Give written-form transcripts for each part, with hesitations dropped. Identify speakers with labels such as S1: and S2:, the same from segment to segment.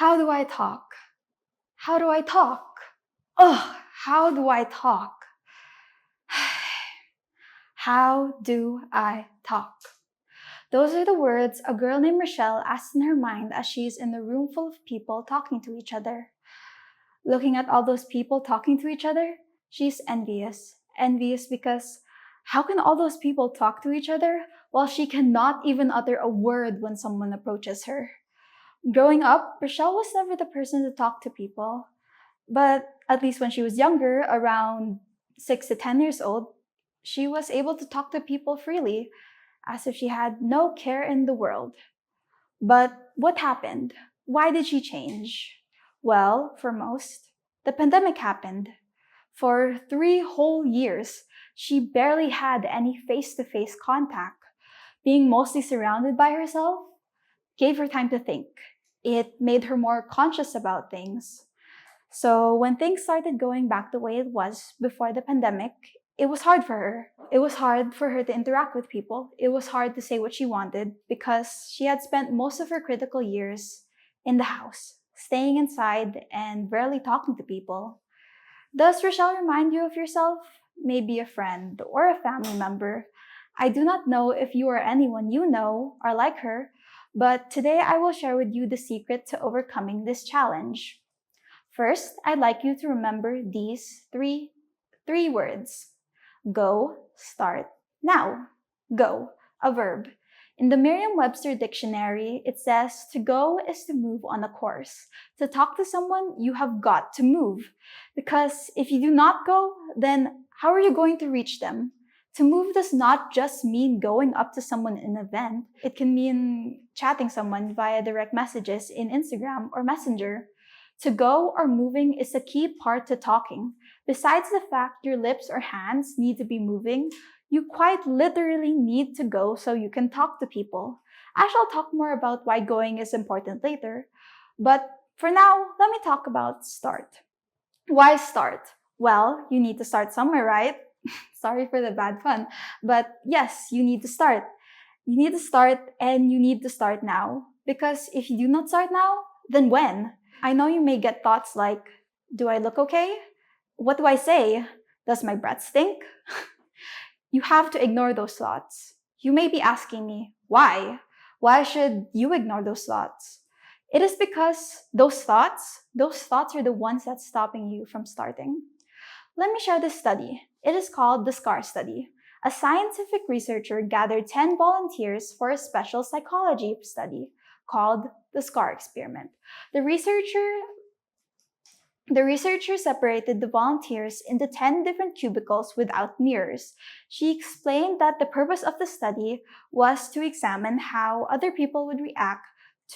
S1: How do I talk? How do I talk? Ugh, how do I talk? How do I talk? Those are the words a girl named Rischel asks in her mind as she's in a room full of people talking to each other. Looking at all those people talking to each other, she's envious. Envious because how can all those people talk to each other while she cannot even utter a word when someone approaches her? Growing up, Rochelle was never the person to talk to people. But at least when she was younger, around 6 to 10 years old, she was able to talk to people freely, as if she had no care in the world. But what happened? Why did she change? Well, for most, the pandemic happened. For 3 whole years, she barely had any face to face contact. Being mostly surrounded by herself gave her time to think. It made her more conscious about things. So when things started going back the way it was before the pandemic, it was hard for her. It was hard for her to interact with people. It was hard to say what she wanted because she had spent most of her critical years in the house, staying inside and rarely talking to people. Does Rochelle remind you of yourself? Maybe a friend or a family member. I do not know if you or anyone you know are like her, but today I will share with you the secret to overcoming this challenge. First, I'd like you to remember these three words. Go, start, now. Go, a verb. In the Merriam-Webster dictionary, it says to go is to move on a course. To talk to someone, you have got to move. Because if you do not go, then how are you going to reach them? To move does not just mean going up to someone in an event. It can mean chatting someone via direct messages in Instagram or Messenger. To go or moving is a key part to talking. Besides the fact your lips or hands need to be moving, you quite literally need to go so you can talk to people. I shall talk more about why going is important later. But for now, let me talk about start. Why start? Well, you need to start somewhere, right? Sorry for the bad pun. But yes, you need to start. You need to start and you need to start now. Because if you do not start now, then when? I know you may get thoughts like, do I look okay? What do I say? Does my breath stink? You have to ignore those thoughts. You may be asking me, why? Why should you ignore those thoughts? It is because those thoughts are the ones that's stopping you from starting. Let me share this study. It is called the SCAR study. A scientific researcher gathered 10 volunteers for a special psychology study called the SCAR experiment. The researcher separated the volunteers into 10 different cubicles without mirrors. She explained that the purpose of the study was to examine how other people would react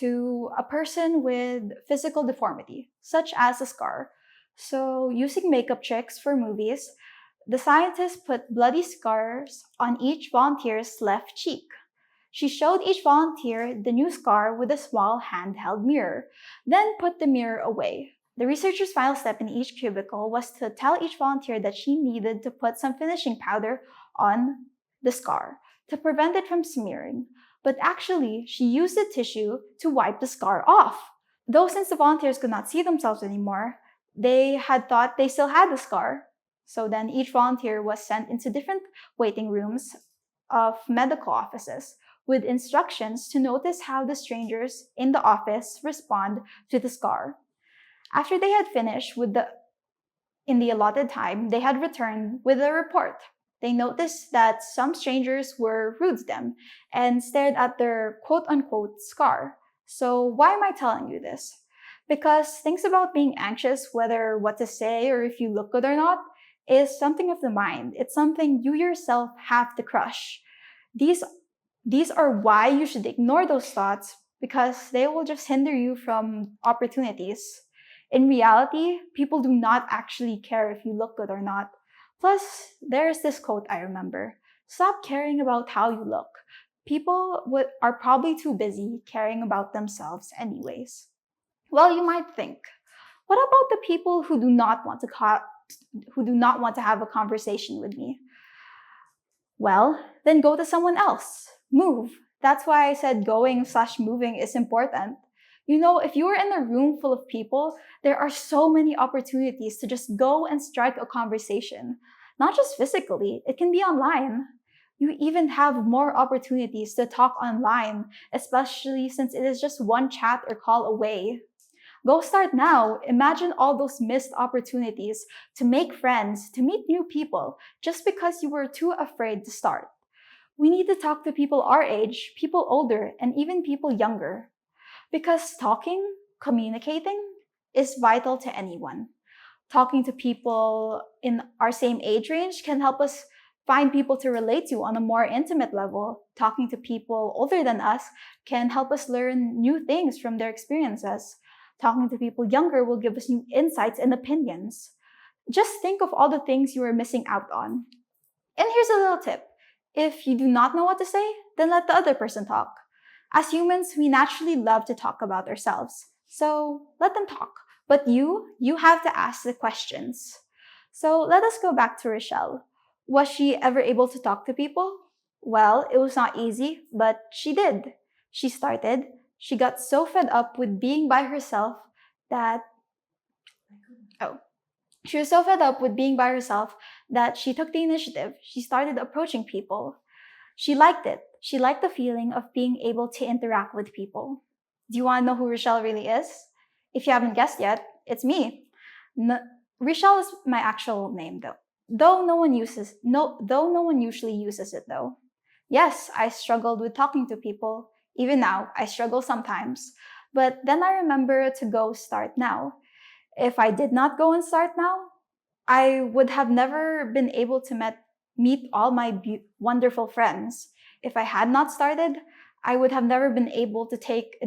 S1: to a person with physical deformity, such as a scar. So, using makeup tricks for movies, the scientists put bloody scars on each volunteer's left cheek. She showed each volunteer the new scar with a small handheld mirror, then put the mirror away. The researcher's final step in each cubicle was to tell each volunteer that she needed to put some finishing powder on the scar to prevent it from smearing. But actually, she used the tissue to wipe the scar off. Though since the volunteers could not see themselves anymore, they had thought they still had the scar. So then each volunteer was sent into different waiting rooms of medical offices with instructions to notice how the strangers in the office respond to the scar. After they had finished in the allotted time, they had returned with a report. They noticed that some strangers were rude to them and stared at their quote-unquote scar. So why am I telling you this? Because things about being anxious, whether what to say or if you look good or not, is something of the mind. It's something you yourself have to crush. These are why you should ignore those thoughts because they will just hinder you from opportunities. In reality, people do not actually care if you look good or not. Plus, there's this quote I remember. Stop caring about how you look. People are probably too busy caring about themselves anyways. Well, you might think, what about the people who do not want to have a conversation with me? Well, then go to someone else. Move. That's why I said going/moving is important. If you are in a room full of people, there are so many opportunities to just go and strike a conversation. Not just physically, it can be online. You even have more opportunities to talk online, especially since it is just one chat or call away. Go start now. Imagine all those missed opportunities to make friends, to meet new people, just because you were too afraid to start. We need to talk to people our age, people older, and even people younger. Because talking, communicating, is vital to anyone. Talking to people in our same age range can help us find people to relate to on a more intimate level. Talking to people older than us can help us learn new things from their experiences. Talking to people younger will give us new insights and opinions. Just think of all the things you are missing out on. And here's a little tip. If you do not know what to say, then let the other person talk. As humans, we naturally love to talk about ourselves. So let them talk. But you have to ask the questions. So let us go back to Rochelle. Was she ever able to talk to people? Well, it was not easy, but she did. She started. She got so fed up with being by herself that, oh, she was so fed up with being by herself that she took the initiative. She started approaching people. She liked it. She liked the feeling of being able to interact with people. Do you want to know who Rochelle really is? If you haven't guessed yet, it's me. No, Rochelle is my actual name though. Though no one usually uses it though. Yes, I struggled with talking to people. Even now, I struggle sometimes. But then I remember to go start now. If I did not go and start now, I would have never been able to meet all my wonderful friends. If I had not started, I would have never been able to take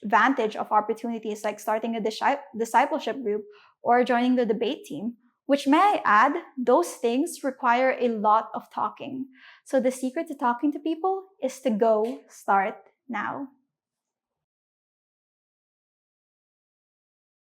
S1: advantage of opportunities like starting a discipleship group or joining the debate team, which, may I add, those things require a lot of talking. So the secret to talking to people is to go start now.